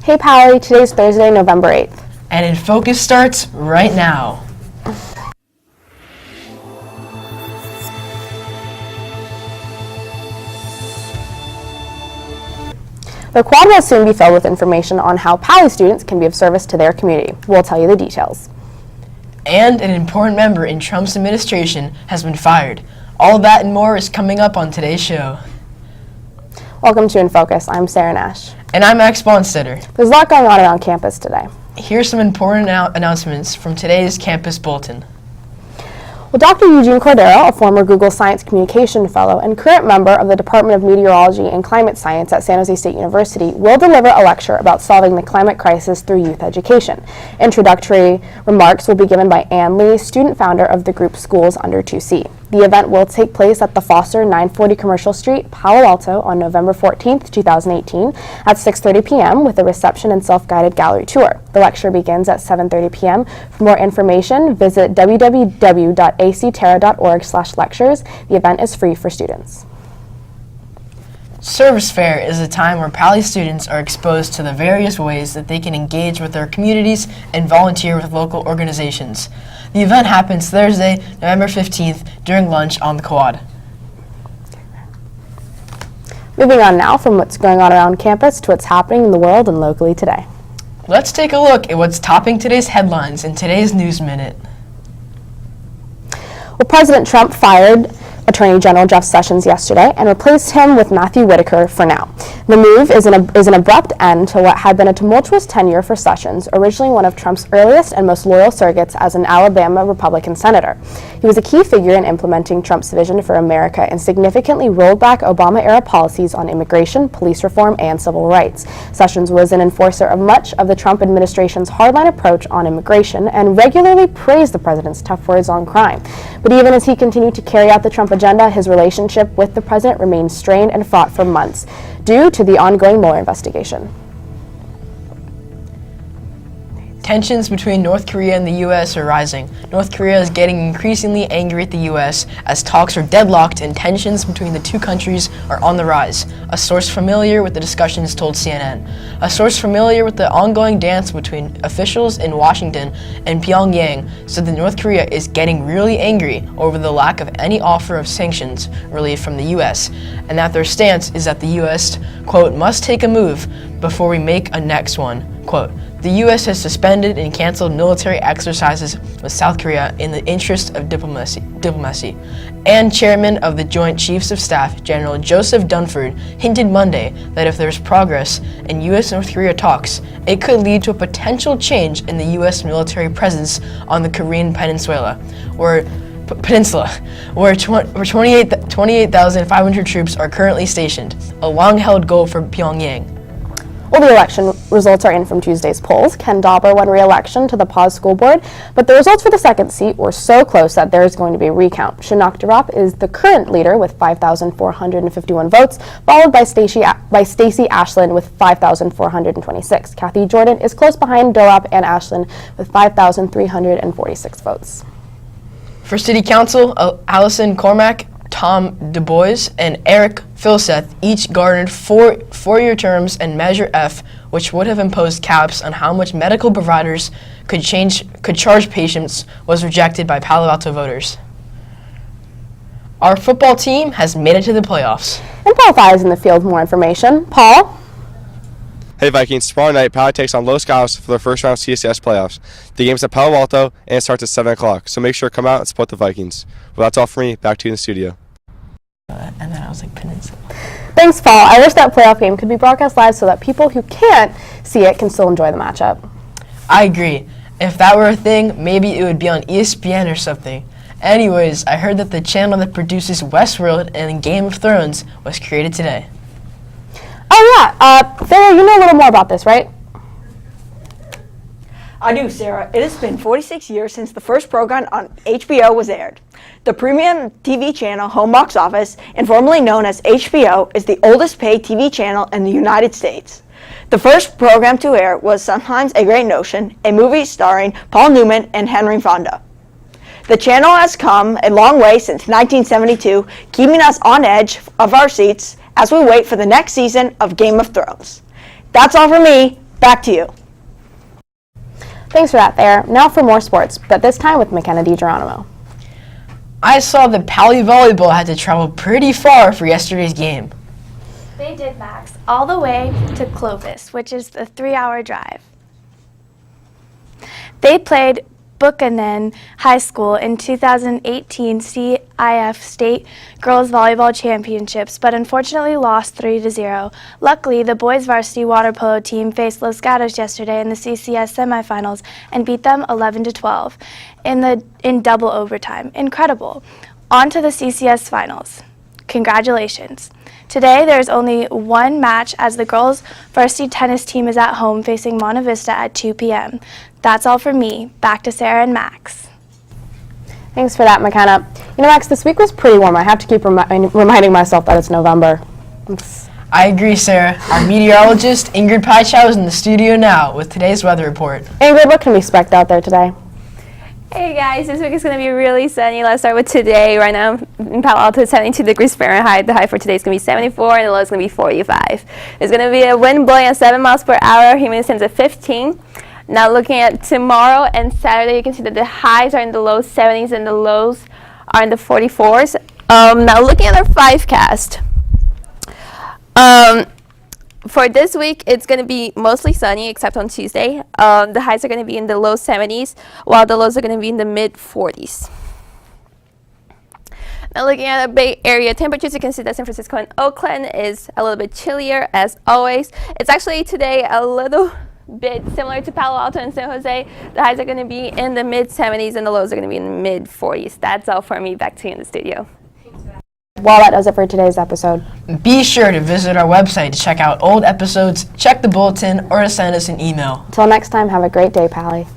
Hey Pally, today's Thursday, November 8th. And In Focus starts right now. The quad will soon be filled with information on how Pally students can be of service to their community. We'll tell you the details. And an important member in Trump's administration has been fired. All of that and more is coming up on today's show. Welcome to In Focus. I'm Sarah Nash. And I'm Max Bonstetter. There's a lot going on around campus today. Here's some important announcements from today's campus bulletin. Well, Dr. Eugene Cordero, a former Google Science Communication Fellow and current member of the Department of Meteorology and Climate Science at San Jose State University, will deliver a lecture about solving the climate crisis through youth education. Introductory remarks will be given by Ann Lee, student founder of the group Schools Under 2C. The event will take place at the Foster 940 Commercial Street, Palo Alto on November 14th, 2018 at 6:30 p.m. with a reception and self-guided gallery tour. The lecture begins at 7:30 p.m. For more information, visit www.acterra.org/lectures. The event is free for students. Service Fair is a time where Pally students are exposed to the various ways that they can engage with their communities and volunteer with local organizations. The event happens Thursday, November 15th during lunch on the quad. Moving on now from what's going on around campus to what's happening in the world and locally today. Let's take a look at what's topping today's headlines in today's News Minute. Well, President Trump fired Attorney General Jeff Sessions yesterday and replaced him with Matthew Whitaker for now. The move is an abrupt end to what had been a tumultuous tenure for Sessions, originally one of Trump's earliest and most loyal surrogates as an Alabama Republican senator. He was a key figure in implementing Trump's vision for America and significantly rolled back Obama-era policies on immigration, police reform, and civil rights. Sessions was an enforcer of much of the Trump administration's hardline approach on immigration and regularly praised the president's tough words on crime. But even as he continued to carry out the Trump agenda, his relationship with the president remained strained and fraught for months due to the ongoing Mueller investigation. Tensions between North Korea and the U.S. are rising. North Korea is getting increasingly angry at the U.S. as talks are deadlocked and tensions between the two countries are on the rise. A source familiar with the discussions told CNN. A source familiar with the ongoing dance between officials in Washington and Pyongyang said that North Korea is getting really angry over the lack of any offer of sanctions relief from the U.S. and that their stance is that the U.S., quote, must take a move before we make a next one, quote. The U.S. has suspended and canceled military exercises with South Korea in the interest of diplomacy. And Chairman of the Joint Chiefs of Staff, General Joseph Dunford, hinted Monday that if there's progress in U.S.-North Korea talks, it could lead to a potential change in the U.S. military presence on the Korean peninsula, where 28,500 troops are currently stationed, a long-held goal for Pyongyang. Well, the election results are in from Tuesday's polls. Ken Dauber won re-election to the Paz School Board, but the results for the second seat were so close that there is going to be a recount. Shinak Darop is the current leader with 5,451 votes, followed by Stacey Ashland with 5,426. Kathy Jordan is close behind Darop and Ashland with 5,346 votes. For City Council, Allison Cormack, Tom DuBois, and Eric Filseth each garnered four-year terms, and Measure F, which would have imposed caps on how much medical providers could charge patients, was rejected by Palo Alto voters. Our football team has made it to the playoffs. And Paul Thai is in the field with more information. Paul? Hey Vikings, tomorrow night, Pally takes on Los Gatos for their first round CCS playoffs. The game's at Palo Alto, and it starts at 7 o'clock, so make sure to come out and support the Vikings. Well, that's all for me. Back to you in the studio. And then I was like, Peninsula. Thanks, Paul. I wish that playoff game could be broadcast live so that people who can't see it can still enjoy the matchup. I agree. If that were a thing, maybe it would be on ESPN or something. Anyways, I heard that the channel that produces Westworld and Game of Thrones was created today. Oh, yeah. Sarah, you know a little more about this, right? I do, Sarah. It has been 46 years since the first program on HBO was aired. The premium TV channel Home Box Office, and formerly known as HBO, is the oldest paid TV channel in the United States. The first program to air was Sometimes a Great Notion, a movie starring Paul Newman and Henry Fonda. The channel has come a long way since 1972, keeping us on edge of our seats as we wait for the next season of Game of Thrones. That's all for me. Back to you. Thanks for that, Thayer. Now for more sports, but this time with McKenna DiGeronimo. I saw that Pally Volleyball had to travel pretty far for yesterday's game. They did, Max, all the way to Clovis, which is a 3-hour drive. They played Buchanan High School in 2018 CIF State Girls Volleyball Championships, but unfortunately lost 3-0. Luckily, the boys varsity water polo team faced Los Gatos yesterday in the CCS semifinals and beat them 11-12 in double overtime. Incredible. On to the CCS finals. Congratulations. Today, there is only one match as the girls' varsity tennis team is at home facing Monte Vista at 2 p.m. That's all from me. Back to Sarah and Max. Thanks for that, McKenna. You know, Max, this week was pretty warm. I have to keep reminding myself that it's November. I agree, Sarah. Our meteorologist, Ingrid Paichow, is in the studio now with today's weather report. Ingrid, what can we expect out there today? Hey guys, this week is going to be really sunny. Let's start with today. Right now in Palo Alto, it's 72 degrees Fahrenheit. The high for today is going to be 74 and the low is going to be 45. There's going to be a wind blowing at 7 miles per hour, humidity index at 15. Now looking at tomorrow and Saturday, you can see that the highs are in the low 70s and the lows are in the 44s. Now looking at our 5cast. For this week, it's going to be mostly sunny except on Tuesday. The highs are going to be in the low 70s, while the lows are going to be in the mid 40s. Now looking at the Bay Area temperatures, you can see that San Francisco and Oakland is a little bit chillier as always. It's actually today a little bit similar to Palo Alto and San Jose. The highs are going to be in the mid 70s and the lows are going to be in the mid 40s. That's all for me. Back to you in the studio. Well, that does it for today's episode. Be sure to visit our website to check out old episodes, check the bulletin, or to send us an email. Until next time, have a great day, Pally.